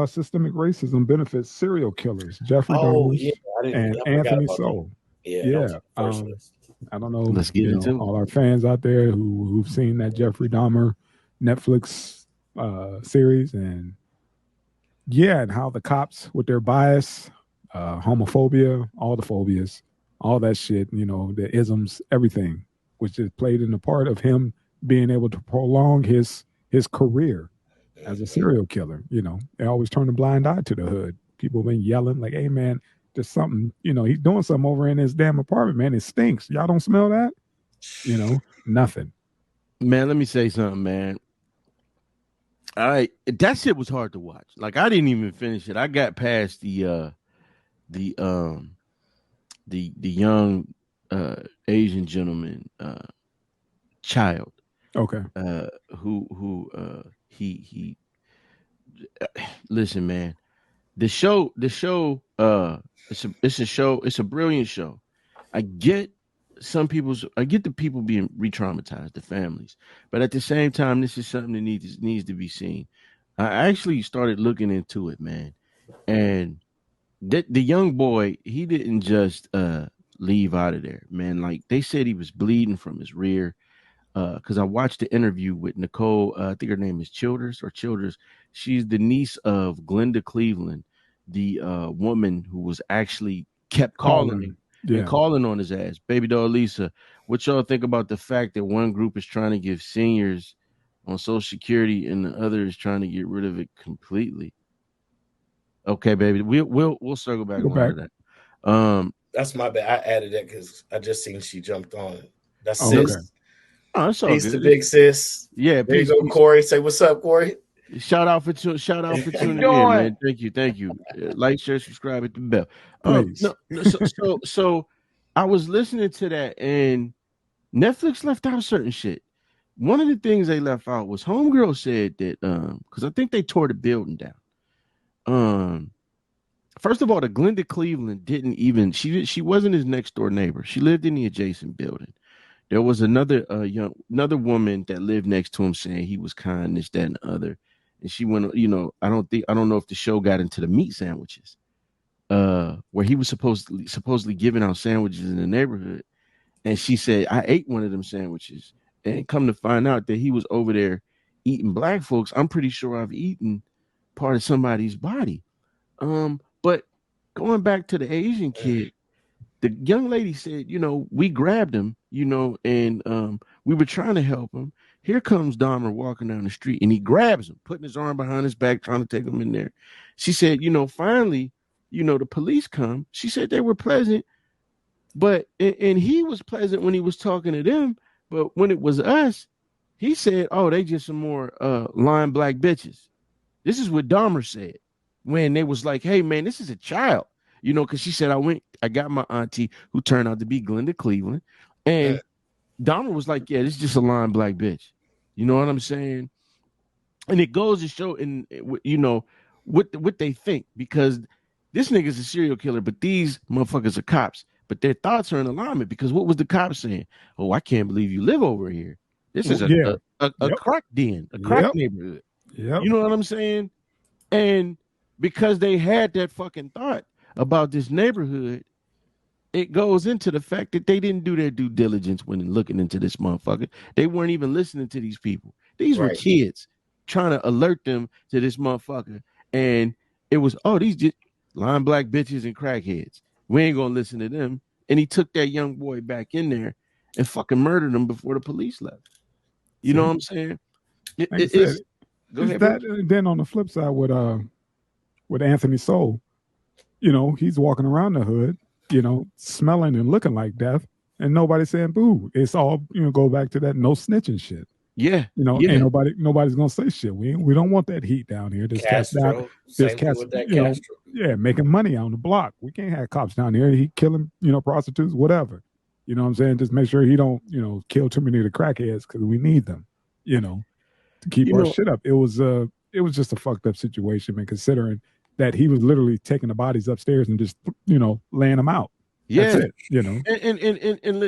systemic racism benefits serial killers, Jeffrey Oh Dahmers yeah, and I forgot Anthony about that. Sowell. Yeah, that was Yeah. the first list. I don't know, Let's get into it. all our fans out there who've seen that Jeffrey Dahmer Netflix series, and yeah, and how the cops with their bias, homophobia, all the phobias, all that shit, the isms, everything, was just played in the part of him being able to prolong his career as a serial killer. They always turn a blind eye to the hood. People been yelling like, "Hey man, there's something. He's doing something over in his damn apartment, man. It stinks. Y'all don't smell that? Nothing." Man, let me say something, man. All right, that shit was hard to watch. Like I didn't even finish it. I got past the young Asian gentleman child. Okay. Who he listen, man. The show it's a brilliant show. I get the people being re-traumatized, the families, but at the same time, this is something that needs to be seen. I actually started looking into it, man, and the young boy, he didn't just leave out of there, man. Like they said, he was bleeding from his rear. Because I watched the interview with Nicole, I think her name is Childers. She's the niece of Glenda Cleveland, the woman who was actually kept calling him and calling on his ass. Baby doll Lisa, what y'all think about the fact that one group is trying to give seniors on Social Security and the other is trying to get rid of it completely? Okay, baby, we'll circle back around to that. That's my bad. I added that because I just seen she jumped on. That's okay. sis. Oh, it's all Peace good. to big sis. Yeah, there you go, Corey. Say what's up, Corey. Shout out for tuning in, man. Thank you. Like, share, subscribe, hit the bell. So I was listening to that, and Netflix left out certain shit. One of the things they left out was Homegirl said that because I think they tore the building down. First of all, the Glenda Cleveland didn't even she wasn't his next door neighbor. She lived in the adjacent building. There was another woman that lived next to him saying he was kind, this, that, and the other. And she went, I don't know if the show got into the meat sandwiches, where he was supposedly giving out sandwiches in the neighborhood. And she said, I ate one of them sandwiches. And come to find out that he was over there eating black folks. I'm pretty sure I've eaten part of somebody's body. But going back to the Asian kid, the young lady said, we grabbed him, and we were trying to help him. Here comes Dahmer walking down the street, and he grabs him, putting his arm behind his back, trying to take him in there. She said, finally, the police come. She said they were pleasant, but and he was pleasant when he was talking to them, but when it was us, he said, oh, they just some more lying black bitches. This is what Dahmer said when they was like, hey, man, this is a child. Because she said, I got my auntie who turned out to be Glenda Cleveland. And Dahmer was like, yeah, this is just a lying black bitch. You know what I'm saying? And it goes to show, what they think, because this nigga's a serial killer, but these motherfuckers are cops. But their thoughts are in alignment, because what was the cops saying? Oh, I can't believe you live over here. This is a crack den, a crack neighborhood. Yep. You know what I'm saying? And because they had that fucking thought about this neighborhood, it goes into the fact that they didn't do their due diligence when looking into this motherfucker. They weren't even listening to these people. These were kids trying to alert them to this motherfucker. And it was, these just lying black bitches and crackheads. We ain't gonna listen to them. And he took that young boy back in there and fucking murdered him before the police left. You know what I'm saying? Go ahead. Then on the flip side with Anthony Sowell, he's walking around the hood, smelling and looking like death, and nobody's saying boo. It's all, go back to that no snitching shit. Yeah. Ain't nobody's gonna say shit. We don't want that heat down here. This cat's making money on the block. We can't have cops down here. He killing, prostitutes, whatever. You know what I'm saying? Just make sure he don't, kill too many of the crackheads, because we need them, to keep our shit up. It was just a fucked up situation, man, considering that he was literally taking the bodies upstairs and just, laying them out. Yeah. That's it. You know.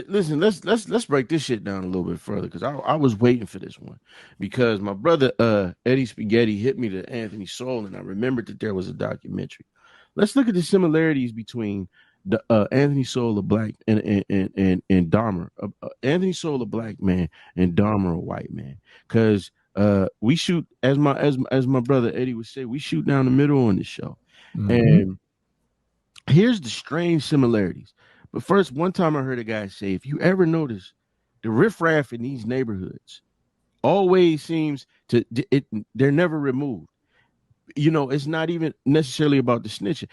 Listen, let's break this shit down a little bit further because I was waiting for this one because my brother Eddie Spaghetti hit me to Anthony Sowell and I remembered that there was a documentary. Let's look at the similarities between the Anthony Sowell, a black, and Dahmer. Anthony Sowell, a black man, and Dahmer, a white man. Because we shoot as my brother Eddie would say, we shoot down the middle on this show, and here's the strange similarities. But first, one time I heard a guy say, if you ever notice the riffraff in these neighborhoods always seems they're never removed. You know, it's not even necessarily about the snitching.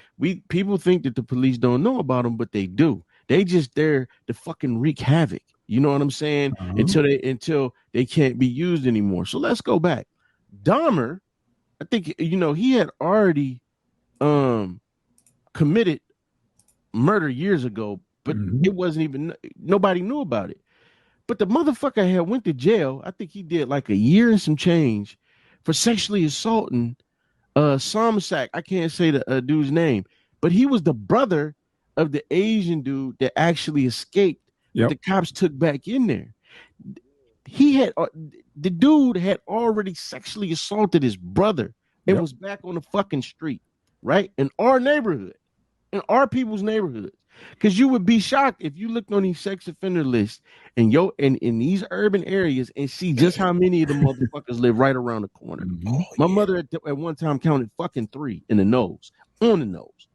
People think that the police don't know about them, but they do. They just there to fucking wreak havoc. You know what I'm saying? Until they can't be used anymore. So let's go back. Dahmer, I think he had already committed murder years ago, but it wasn't even nobody knew about it. But the motherfucker had went to jail. I think he did like a year and some change for sexually assaulting Somsack. I can't say the dude's name, but he was the brother of the Asian dude that actually escaped. That the cops took back in there. He had the dude had already sexually assaulted his brother and was back on the fucking street, right? In our neighborhood, in our people's neighborhood. Because you would be shocked if you looked on these sex offender lists and in these urban areas and see just how many of the motherfuckers live right around the corner. My mother at one time counted fucking 3 in the nose, on the nose.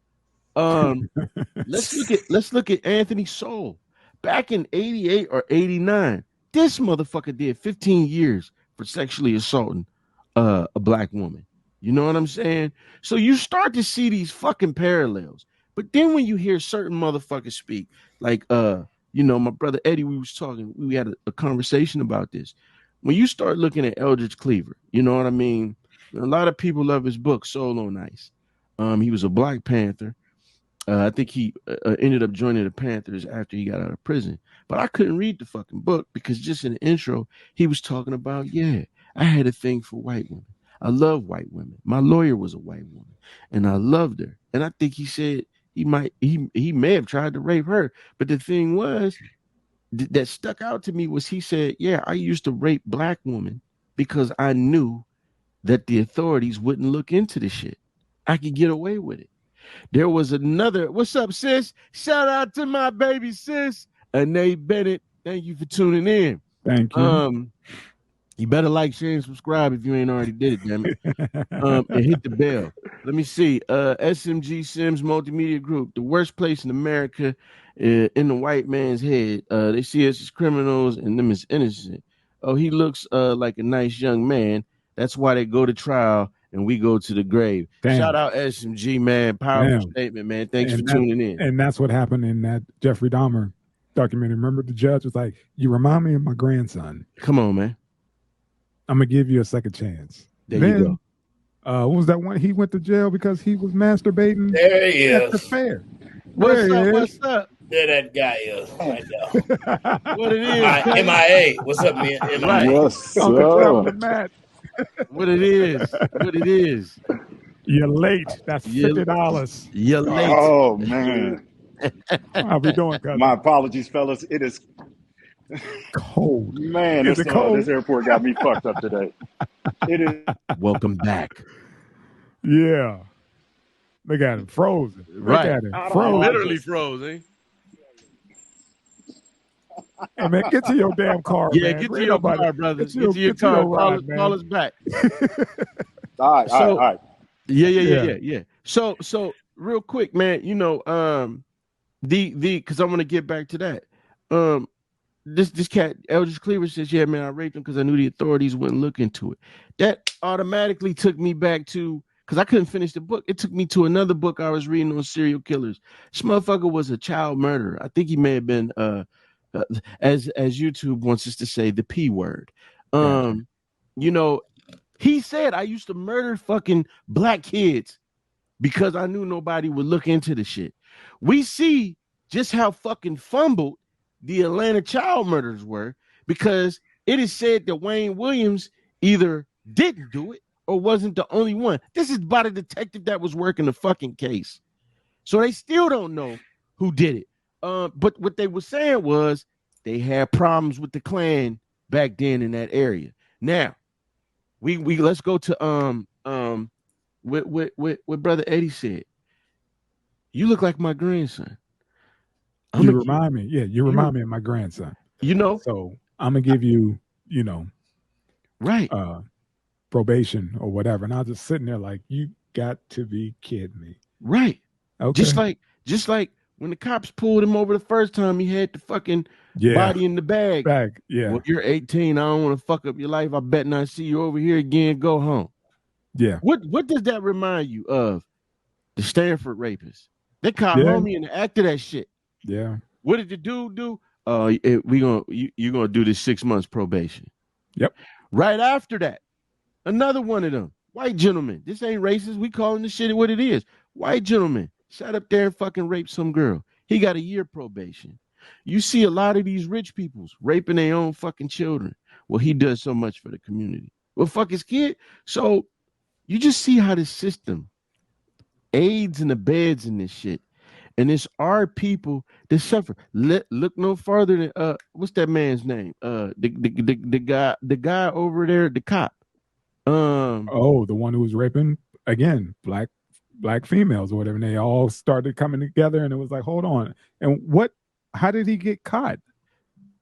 Let's look at Anthony Sowell. Back in 88 or 89, this motherfucker did 15 years for sexually assaulting a black woman. You know what I'm saying? So you start to see these fucking parallels. But then when you hear certain motherfuckers speak, like my brother Eddie, we had a conversation about this. When you start looking at Eldridge Cleaver, you know what I mean? A lot of people love his book, Soul on Ice. He was a Black Panther. I think he ended up joining the Panthers after he got out of prison. But I couldn't read the fucking book because just in the intro, he was talking about, I had a thing for white women. I love white women. My lawyer was a white woman, and I loved her. And I think he said he may have tried to rape her. But the thing was that stuck out to me was he said, I used to rape black women because I knew that the authorities wouldn't look into the shit. I could get away with it. There was another, what's up, sis? Shout out to my baby sis, Nate Bennett. Thank you for tuning in. Thank you. You better like, share, and subscribe if you ain't already did it, damn it. And hit the bell. Let me see. SMG Sims Multimedia Group, the worst place in America in the white man's head. They see us as criminals and them as innocent. Oh, he looks like a nice young man. That's why they go to trial and we go to the grave. Damn. Shout out SMG, man. Powerful statement, man. Thanks for tuning in. And that's what happened in that Jeffrey Dahmer documentary. Remember, the judge was like, you remind me of my grandson. Come on, man. I'm going to give you a second chance. There you go. What was that one? He went to jail because he was masturbating there he at is. the fair. What's up? There that guy is right now. What it is? MIA. What's up, man? MIA. Yes, sir. What it is. You're late. That's $50. You're late. Oh, man. How we doing, cousin? My apologies, fellas. It is cold. Man, this airport got me fucked up today. It is. Welcome back. Yeah. Look at him. Frozen. Right. Look at him. Frozen. Literally frozen. Hey, man, get to your damn car, yeah, man. Get to your car, brother. Get to your car. Call us back. All right. Yeah. So real quick, man, because I want to get back to that. This cat, Eldridge Cleaver, says, yeah, man, I raped him because I knew the authorities wouldn't look into it. That automatically took me back to, because I couldn't finish the book. It took me to another book I was reading on serial killers. This motherfucker was a child murderer. I think he may have been, as YouTube wants us to say, the P word. He said, I used to murder fucking black kids because I knew nobody would look into the shit. We see just how fucking fumbled the Atlanta child murders were, because it is said that Wayne Williams either didn't do it or wasn't the only one. This is by the detective that was working the fucking case. So they still don't know who did it. But what they were saying was they had problems with the Klan back then in that area. Now, we let's go to what Brother Eddie said. You look like my grandson. You remind me of my grandson. You know, So I'm gonna give you, right, probation or whatever. And I was just sitting there like, you got to be kidding me. right. Okay. Just like when the cops pulled him over the first time, he had the fucking body in the bag. Yeah. Well, you're 18. I don't want to fuck up your life. I bet not see you over here again. Go home. Yeah. What does that remind you of? The Stanford rapist. They caught homie in the act of that shit. Yeah. What did the dude do? You're gonna do this 6 months probation. Yep. Right after that, another one of them white gentlemen. This ain't racist. We calling this shit what it is. White gentleman sat up there and fucking raped some girl. He got a year probation. You see a lot of these rich peoples raping their own fucking children. Well, he does so much for the community. Well, fuck his kid. So you just see how the system aids and abets in this shit. And it's our people that suffer. Look no farther than what's that man's name? The guy over there, the cop. The one who was raping again, black females or whatever. And they all started coming together, and it was like, hold on. And how did he get caught?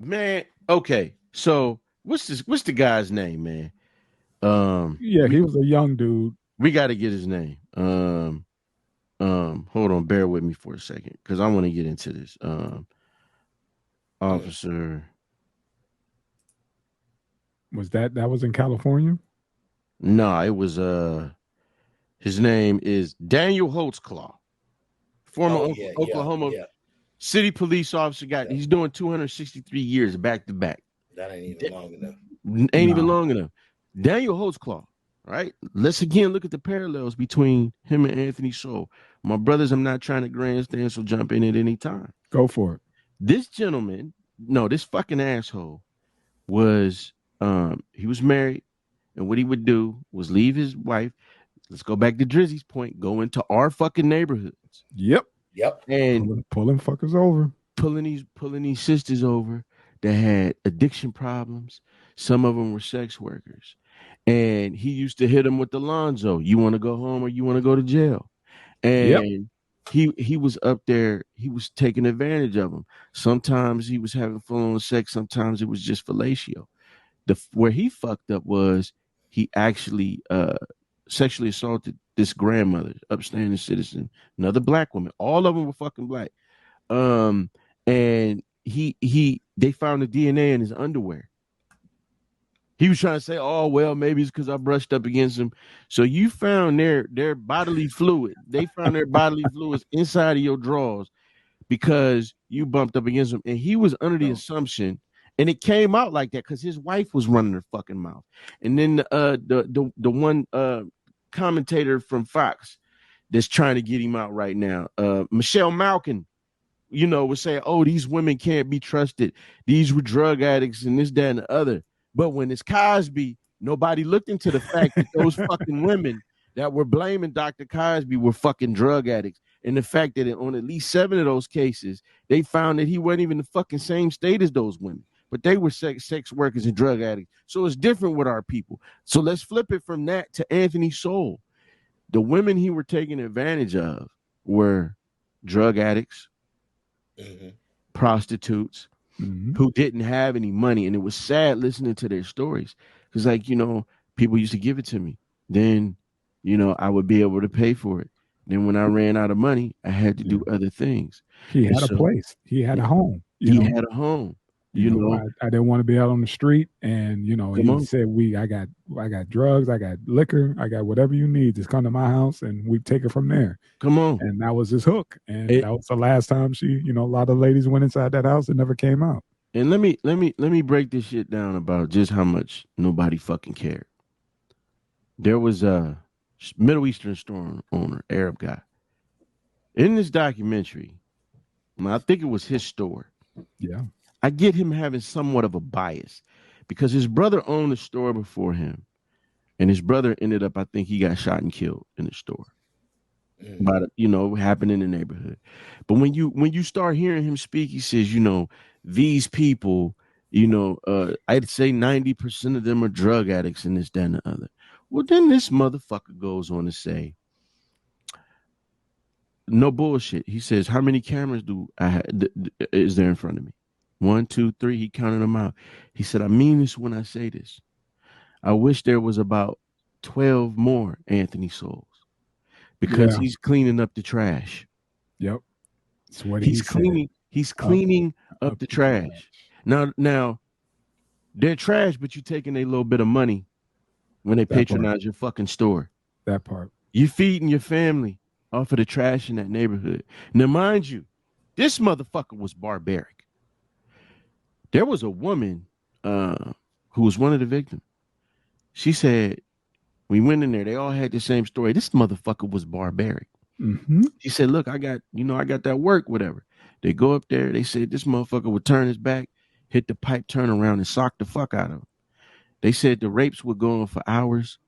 Man, okay. So what's the guy's name, man? He was a young dude. We got to get his name. Hold on, bear with me for a second, because I want to get into this. Officer. Was that was in California? No, it was his name is Daniel Holtzclaw, former Oklahoma city police officer. He's doing 263 years back to back. That ain't even long enough. Even long enough. Daniel Holtzclaw. Right. Let's again look at the parallels between him and Anthony Sowell. My brothers, I'm not trying to grandstand, so jump in at any time. Go for it. This gentleman, this fucking asshole was he was married, and what he would do was leave his wife. Let's go back to Drizzy's point, go into our fucking neighborhoods. Yep. And pulling fuckers over. Pulling these sisters over that had addiction problems. Some of them were sex workers. And he used to hit him with the Lonzo. You want to go home or you want to go to jail? And he was up there. He was taking advantage of him. Sometimes he was having full-on sex. Sometimes it was just fellatio. Where he fucked up was he actually sexually assaulted this grandmother, upstanding citizen, another black woman. All of them were fucking black. And they found the DNA in his underwear. He was trying to say, oh, well, maybe it's because I brushed up against him. So you found their bodily fluid. They found their bodily fluids inside of your drawers because you bumped up against him. And he was under the assumption, and it came out like that because his wife was running her fucking mouth. And then the one commentator from Fox that's trying to get him out right now, Michelle Malkin, would say, oh, these women can't be trusted. These were drug addicts and this, that, and the other. But when it's Cosby, nobody looked into the fact that those fucking women that were blaming Dr. Cosby were fucking drug addicts. And the fact that on at least 7 of those cases, they found that he wasn't even the fucking same state as those women, but they were sex workers and drug addicts. So it's different with our people. So let's flip it from that to Anthony Sowell. The women he were taking advantage of were drug addicts, prostitutes, who didn't have any money. And it was sad listening to their stories because, people used to give it to me. Then, I would be able to pay for it. Then when I ran out of money, I had to do other things. He had a place. He had a home. He had a home. I didn't want to be out on the street, and he said, I got drugs, I got liquor, I got whatever you need. Just come to my house, and we take it from there. Come on. And that was his hook, and that was the last time a lot of ladies went inside that house and never came out. And let me break this shit down about just how much nobody fucking cared. There was a Middle Eastern store owner, Arab guy, in this documentary. I think it was his store. Yeah. I get him having somewhat of a bias because his brother owned the store before him, and his brother ended up, I think he got shot and killed in the store. about happening in the neighborhood. But when you start hearing him speak, he says, these people, I'd say 90% of them are drug addicts and this, that, and the other. Well, then this motherfucker goes on to say, no bullshit. He says, how many cameras is there in front of me? 1, 2, 3. He counted them out. He said, I mean this when I say this. I wish there was about 12 more Anthony Souls because he's cleaning up the trash. Yep. That's what he's cleaning. He's cleaning up the trash. Now, they're trash, but you're taking a little bit of money when they patronize your fucking store. That part. You're feeding your family off of the trash in that neighborhood. Now, mind you, this motherfucker was barbaric. There was a woman who was one of the victims. She said, we went in there, they all had the same story. This motherfucker was barbaric. Mm-hmm. She said, look, I got that work, whatever. They go up there, they said this motherfucker would turn his back, hit the pipe, turn around, and sock the fuck out of him. They said the rapes would go on for hours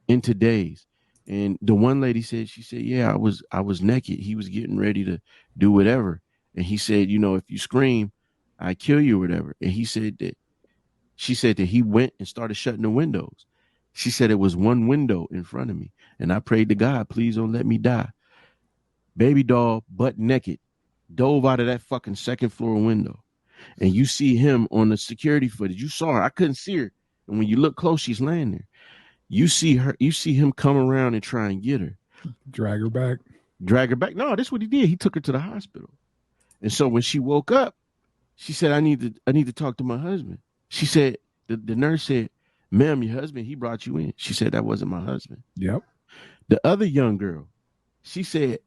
into days. And the one lady said, yeah, I was naked. He was getting ready to do whatever. And he said, if you scream, I kill you or whatever. And she said that he went and started shutting the windows. She said it was one window in front of me. And I prayed to God, please don't let me die. Baby doll, butt naked, dove out of that fucking second floor window. And you see him on the security footage. You saw her. I couldn't see her. And when you look close, she's laying there. You see him come around and try and get her. Drag her back. No, that's what he did. He took her to the hospital. And so when she woke up, she said, I need to talk to my husband. She said, the nurse said, ma'am, your husband, he brought you in. She said, that wasn't my husband. Yep. The other young girl, she said,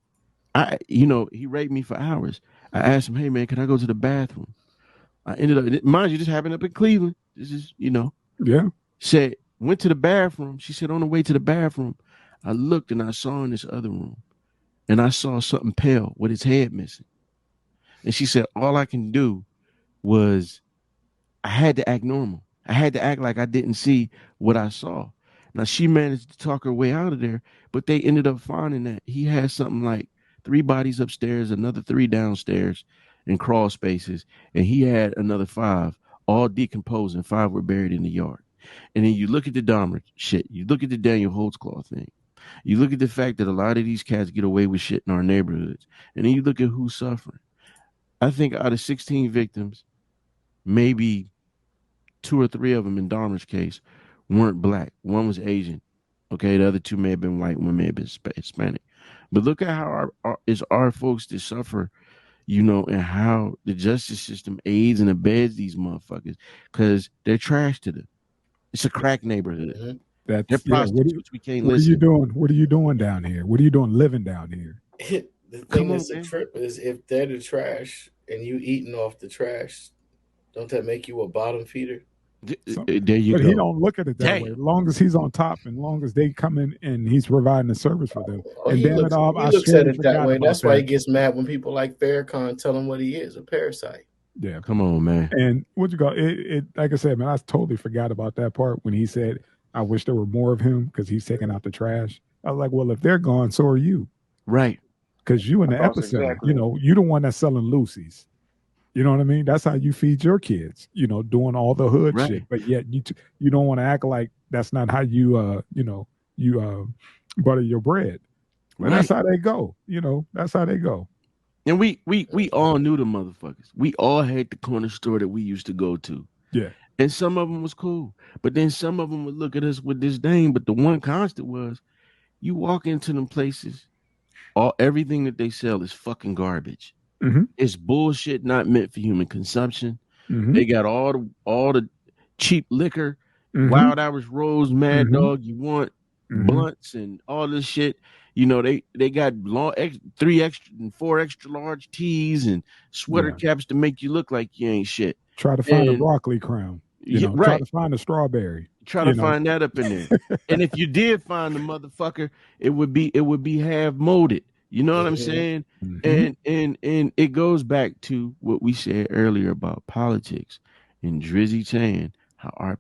he raped me for hours. I asked him, hey man, can I go to the bathroom? I ended up, mind you, this happened up in Cleveland. This is, Yeah. Said, went to the bathroom. She said, on the way to the bathroom, I looked and I saw in this other room and I saw something pale with his head missing. And she said, all I can do was I had to act normal. I had to act like I didn't see what I saw. Now, she managed to talk her way out of there, but they ended up finding that he had something like 3 bodies upstairs, another 3 downstairs in crawl spaces, and he had another 5, all decomposed, and 5 were buried in the yard. And then you look at the Dahmer shit. You look at the Daniel Holtzclaw thing. You look at the fact that a lot of these cats get away with shit in our neighborhoods. And then you look at who's suffering. I think out of 16 victims, maybe 2 or 3 of them in Dahmer's case weren't black. One was Asian. Okay, the other 2 may have been white. One may have been Hispanic. But look at how our folks that suffer, and how the justice system aids and abets these motherfuckers because they're trash to them. It's a crack neighborhood. Mm-hmm. They're prostitutes. We can't listen. What are you doing? What are you doing down here? What are you doing living down here? The thing that's the trip is if they're the trash and you eating off the trash, don't that make you a bottom feeder? There you go. But he don't look at it that Damn. way. As long as he's on top and long as they come in and he's providing a service for them. Oh, and he looks at it that way. That's why he gets mad when people like Farrakhan tell him what he is, a parasite. Yeah. Come on, man. And what you got? It like I said, man, I totally forgot about that part when he said, I wish there were more of him because he's taking out the trash. I was like, well, if they're gone, so are you. Right. Because you in the epicenter, exactly. You the one that's selling Lucy's. You know what I mean? That's how you feed your kids, doing all the hood shit. But yet you don't want to act like that's not how you butter your bread. Right. That's how they go. That's how they go. And we all knew the motherfuckers. We all had the corner store that we used to go to. Yeah. And some of them was cool. But then some of them would look at us with disdain. But the one constant was you walk into them places, everything that they sell is fucking garbage. Mm-hmm. It's bullshit, not meant for human consumption. Mm-hmm. They got all the cheap liquor, Wild Irish Rose, Mad Dog. You want blunts and all this shit. They got 3 extra and 4 extra large teas and sweater caps to make you look like you ain't shit. Try to find a broccoli crown. Try to find a strawberry. Try to find that up in there. And if you did find the motherfucker, it would be half molded. You know what I'm saying? Mm-hmm. And it goes back to what we said earlier about politics and Drizzy saying how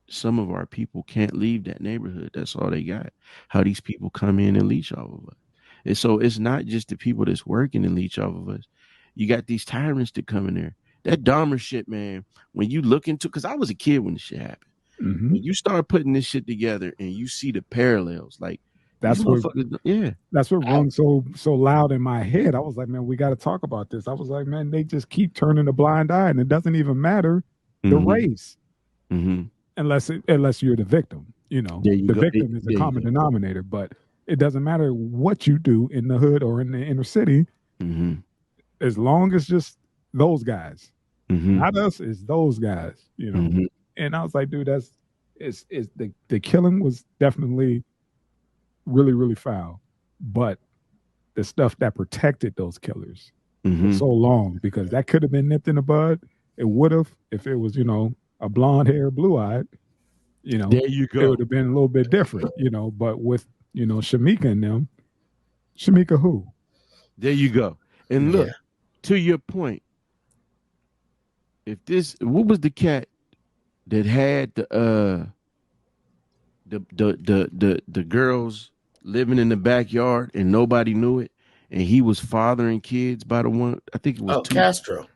some of our people can't leave that neighborhood. That's all they got. How these people come in and leech off of us. And so it's not just the people that's working and leech off of us. You got these tyrants that come in there. That Dahmer shit, man, when you look into, because I was a kid when this shit happened. Mm-hmm. When you start putting this shit together and you see the parallels, like that's what rung so loud in my head. I was like, man, we got to talk about this. I was like, man, they just keep turning a blind eye, and it doesn't even matter the race, unless you're the victim. You know, the victim is the common denominator, but it doesn't matter what you do in the hood or in the inner city, as long as just those guys, not us, it's those guys. You know, and I was like, dude, it's the killing was definitely really, really foul, but the stuff that protected those killers for so long, because that could have been nipped in the bud. It would have, if it was, a blonde hair, blue eyed, there you go. It would have been a little bit different, but with, Shamika and them, Shamika who? There you go. And look, to your point, what was the cat that had the girls living in the backyard and nobody knew it, and he was fathering kids by the one, I think it was Castro.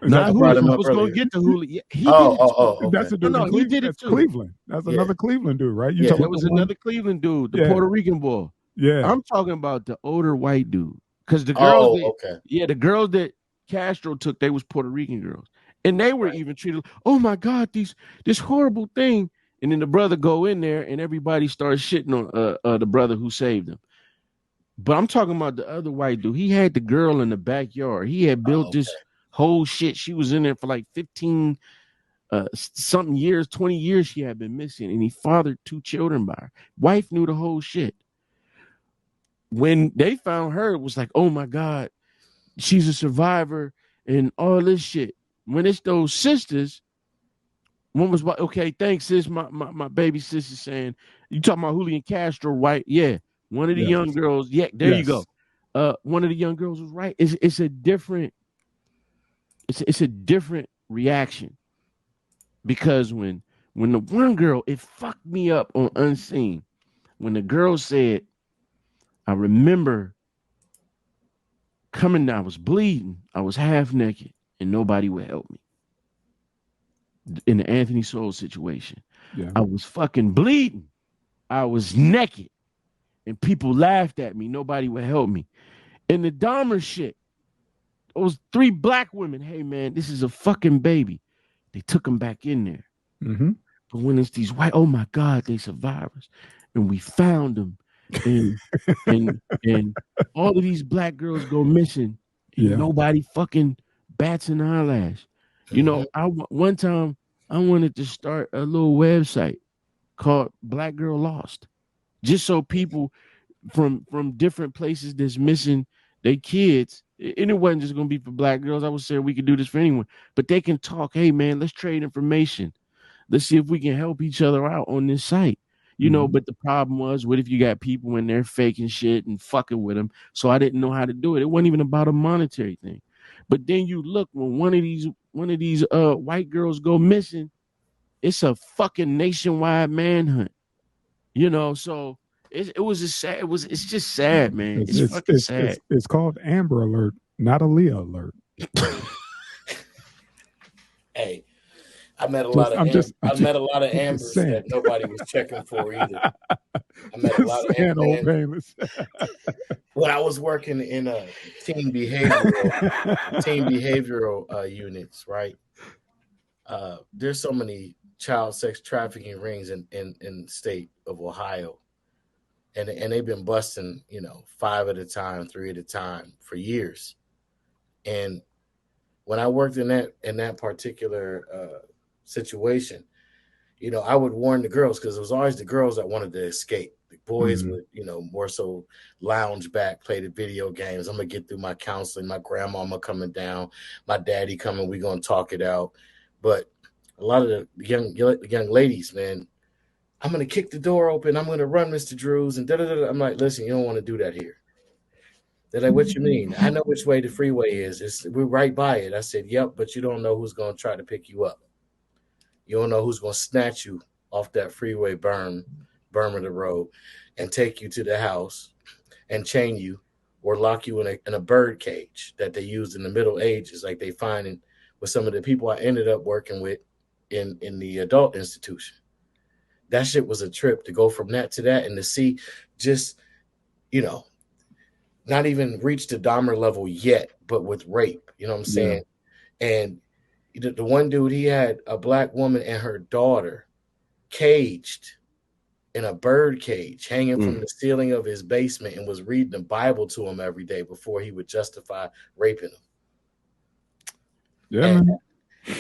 Nah, who was going to get the Hulu? Yeah, he did it. Okay. That's a dude. No, he did it too. Cleveland. That's another Cleveland dude, right? That was another Cleveland dude, the Puerto Rican boy. Yeah, I'm talking about the older white dude, because the girls, the girls that Castro took, they was Puerto Rican girls, and they were even treated. Oh my God, this horrible thing. And then the brother go in there, and everybody starts shitting on the brother who saved him. But I'm talking about the other white dude. He had the girl in the backyard. He had built this whole shit. She was in there for like 15 something years, 20 years she had been missing, and he fathered 2 children by her. Wife knew the whole shit. When they found her, it was like, oh my God, she's a survivor and all this shit. When it's those sisters, one was like, okay, thanks, sis. My baby sister saying, you talking about Julian Castro, right? Yeah. One of the young girls, you go. One of the young girls was right. It's a different reaction, because when the one girl, it fucked me up on Unseen. When the girl said, I remember coming, I was bleeding, I was half naked, and nobody would help me. In the Anthony Sowell situation, I was fucking bleeding, I was naked, and people laughed at me. Nobody would help me. In the Dahmer shit, those 3 black women, hey man, this is a fucking baby. They took them back in there. But when it's these white, oh my God, they survivors, and we found them, and all of these black girls go missing, and nobody fucking bats an eyelash. One time I wanted to start a little website called Black Girl Lost, just so people from different places that's missing their kids, and it wasn't just going to be for black girls. I would say we could do this for anyone, but they can talk. Hey man, let's trade information. Let's see if we can help each other out on this site. But the problem was, what if you got people in there faking shit and fucking with them? So I didn't know how to do it. It wasn't even about a monetary thing. But then you look, when one of these white girls go missing, it's a fucking nationwide manhunt. So it was just sad. It's just sad, man. It's fucking sad. It's called Amber Alert, not a Leah Alert. Hey, I met a lot of Ambers that nobody was checking for either. I met a lot of Ambers. When I was working in teen behavioral units, right? There's so many child sex trafficking rings in the state of Ohio, and they've been busting 5 at a time, 3 at a time for years. And when I worked in that particular situation, I would warn the girls, because it was always the girls that wanted to escape. The boys would, more so lounge back, play the video games. I'm gonna get through my counseling. My grandmama coming down, my daddy coming. We gonna talk it out. But a lot of the young ladies, man, I'm gonna kick the door open. I'm gonna run, Mr. Drews, and da da da. I'm like, listen, you don't want to do that here. They're like, what you mean? I know which way the freeway is. We're right by it. I said, yep, but you don't know who's gonna try to pick you up. You don't know who's going to snatch you off that freeway berm of the road and take you to the house and chain you or lock you in a bird cage that they used in the Middle Ages, like they find with some of the people I ended up working with in the adult institution. That shit was a trip to go from that to that and to see just, not even reach the Dahmer level yet, but with rape, you know what I'm saying? And the one dude, he had a black woman and her daughter caged in a bird cage hanging from the ceiling of his basement and was reading the Bible to him every day before he would justify raping him. Yeah,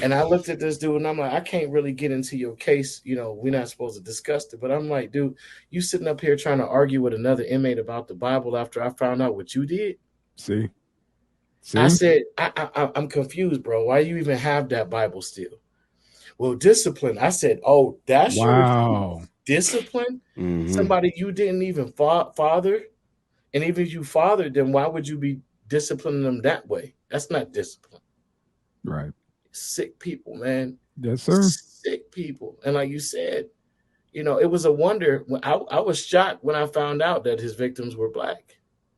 and I looked at this dude and I'm like, I can't really get into your case. We're not supposed to discuss it. But I'm like, dude, you sitting up here trying to argue with another inmate about the Bible after I found out what you did? See? I said, I'm confused, bro. Why you even have that Bible still? Well, discipline. I said, oh, that's your discipline? Somebody you didn't even father? And even if you fathered them, why would you be disciplining them that way? That's not discipline. Right. Sick people, man. Yes, sir. Sick people. And like you said, it was a wonder. I was shocked when I found out that his victims were black.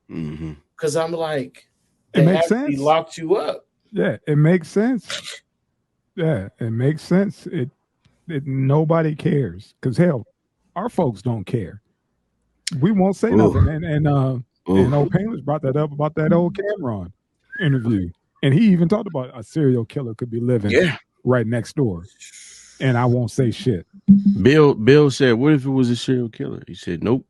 Because I'm like, it makes sense. Locked you up. Yeah, it makes sense. Yeah, it makes sense. It nobody cares. Because hell, our folks don't care. We won't say nothing. And old Painless brought that up about that old Cameron interview. And he even talked about a serial killer could be living right next door. And I won't say shit. Bill said, what if it was a serial killer? He said, nope.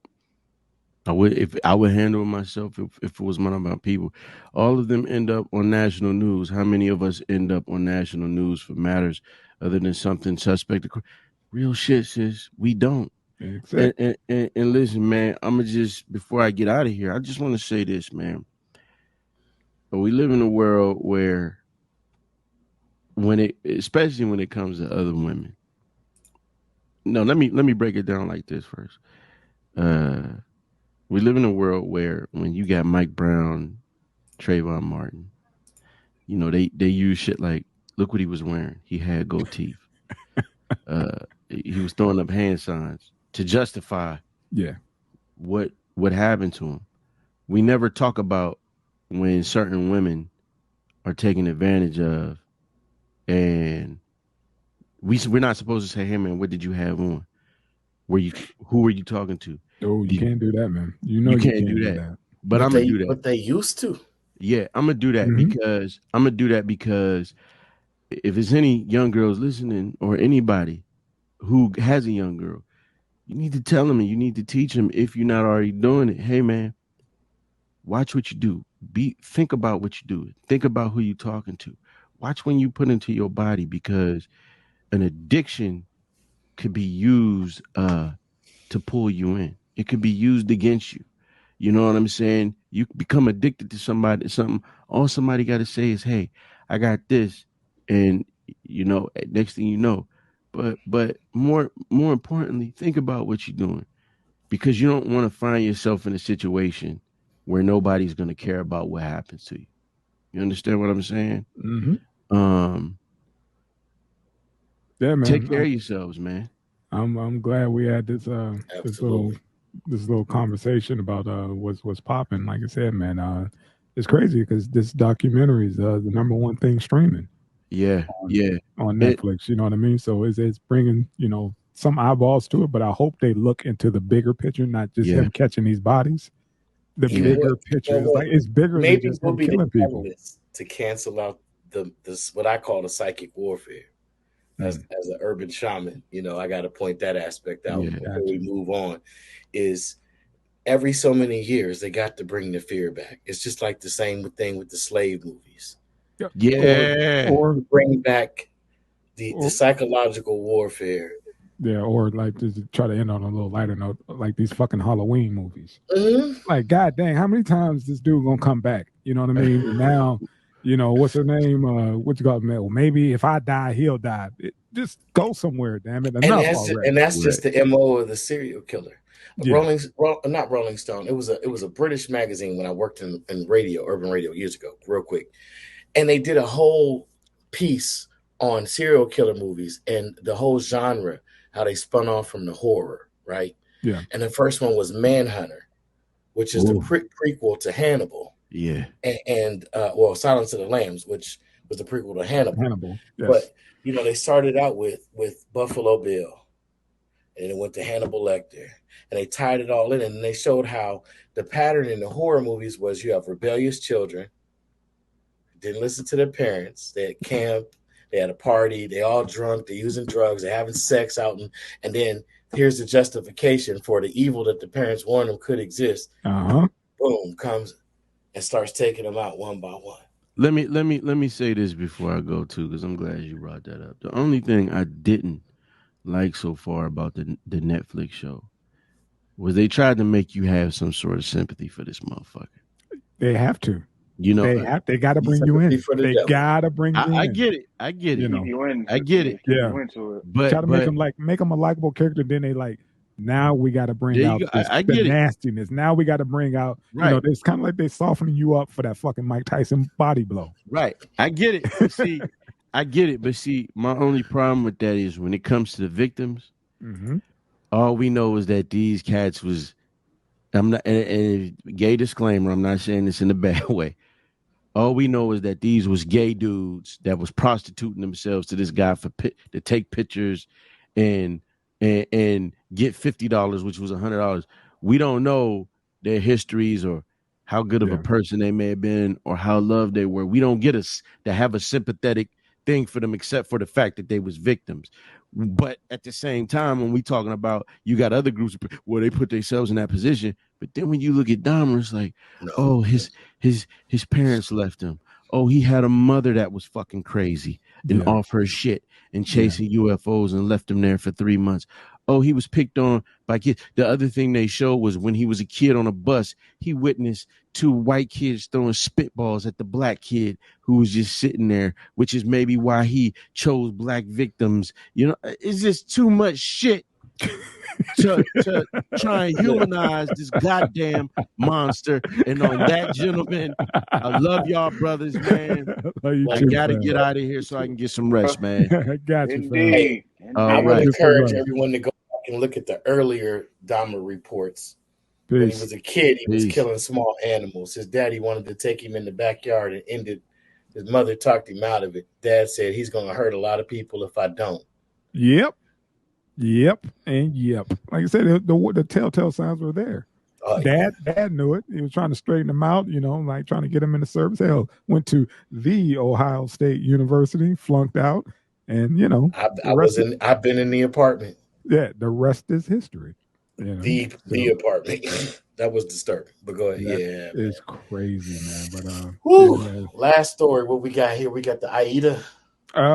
I would handle it myself if it was one of my people. All of them end up on national news. How many of us end up on national news for matters other than something suspect? Real shit, sis. We don't. Exactly. And listen, man, I'ma just, before I get out of here, I just want to say this, man. We live in a world where especially when it comes to other women. No, let me break it down like this first. We live in a world where when you got Mike Brown, Trayvon Martin, they use shit like, look what he was wearing. He had gold teeth. He was throwing up hand signs to justify what happened to him. We never talk about when certain women are taken advantage of, and we're not supposed to say, hey man, what did you have on? Who were you talking to? Oh, you can't do that, man. You can't do that. But I'm gonna do that. But they used to. Yeah, I'm gonna do that because if there's any young girls listening or anybody who has a young girl, you need to tell them and you need to teach them, if you're not already doing it. Hey man, watch what you do. Think about what you do. Think about who you're talking to. Watch when you put into your body, because an addiction could be used to pull you in. It could be used against you. You know what I'm saying? You become addicted to something. All somebody got to say is, hey, I got this. And, next thing you know. But more importantly, think about what you're doing, because you don't want to find yourself in a situation where nobody's going to care about what happens to you. You understand what I'm saying? Yeah, man. Take care of yourselves, man. I'm glad we had this little conversation about what's popping. Like I said, man, it's crazy because this documentary is the number one thing streaming. On Netflix. You know what I mean? So it's bringing some eyeballs to it, but I hope they look into the bigger picture, not just him catching these bodies. The bigger picture is it's bigger than just him killing people. To cancel out this what I call the psychic warfare. As an urban shaman, I got to point that aspect out before we move on. Is every so many years they got to bring the fear back. It's just like the same thing with the slave movies. Or bring back the psychological warfare. Yeah, or like to try to end on a little lighter note, like these fucking Halloween movies. Like, god dang, how many times this dude gonna come back? You know what I mean? And now, what's her name? What you call it? Well, maybe if I die, he'll die. Just go somewhere, damn it. And that's just the MO of the serial killer. Not Rolling Stone. It was a British magazine when I worked in radio, urban radio, years ago, real quick. And they did a whole piece on serial killer movies and the whole genre, how they spun off from the horror, right? Yeah. And the first one was Manhunter. which is the prequel to Hannibal. Yeah. And well, Silence of the Lambs, which was the prequel to Hannibal. Yes. But they started out with Buffalo Bill, and it went to Hannibal Lecter, and they tied it all in, and they showed how the pattern in the horror movies was you have rebellious children, didn't listen to their parents, they had camp, they had a party, they all drunk, they're using drugs, they're having sex out, and then here's the justification for the evil that the parents warned them could exist. Boom, comes and starts taking them out one by one. Let me say this before I go too, because I'm glad you brought that up. The only thing I didn't like so far about the Netflix show was they tried to make you have some sort of sympathy for this motherfucker. They have to. They got to bring you in. They got to bring you in. I get it. I get it. I get it. Yeah. But try to make them a likable character. Then they now we got to bring out the nastiness. Now we got to bring out, it's kind of like they softening you up for that fucking Mike Tyson body blow. Right. I get it. But see, I get it. But see, my only problem with that is when it comes to the victims, all we know is that these cats was, I'm not, and gay disclaimer, I'm not saying this in a bad way. All we know is that these was gay dudes that was prostituting themselves to this guy to take pictures and get $50, which was $100. We don't know their histories or how good of a person they may have been or how loved they were. We don't get to have a sympathetic thing for them except for the fact that they was victims. But at the same time, when we talking about, you got other groups where they put themselves in that position. But then when you look at Dahmers, his parents left him. Oh, he had a mother that was fucking crazy and off her shit and chasing UFOs and left him there for 3 months. Oh, he was picked on by kids. The other thing they showed was when he was a kid on a bus, he witnessed 2 white kids throwing spitballs at the black kid who was just sitting there, which is maybe why he chose black victims. It's just too much shit to try and humanize this goddamn monster. And on that, gentlemen, I love y'all brothers, man. I gotta get out of here so I can get some rest, man. I got you, Hey, I would encourage everyone to go back and look at the earlier Dahmer reports. When he was a kid, he was killing small animals. His daddy wanted to take him in the backyard and ended. His mother talked him out of it. Dad said, he's going to hurt a lot of people if I don't. Yep. And yep. Like I said, the telltale signs were there. Dad knew it. He was trying to straighten him out, trying to get him in the service. Hell, went to the Ohio State University, flunked out, and I've been in the apartment. Yeah, the rest is history. The apartment. That was disturbing. But go ahead. It's crazy, man. But last story. What we got here? We got the Aida.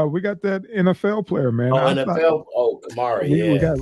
We got that NFL player, man. NFL. Oh, Kamara. We got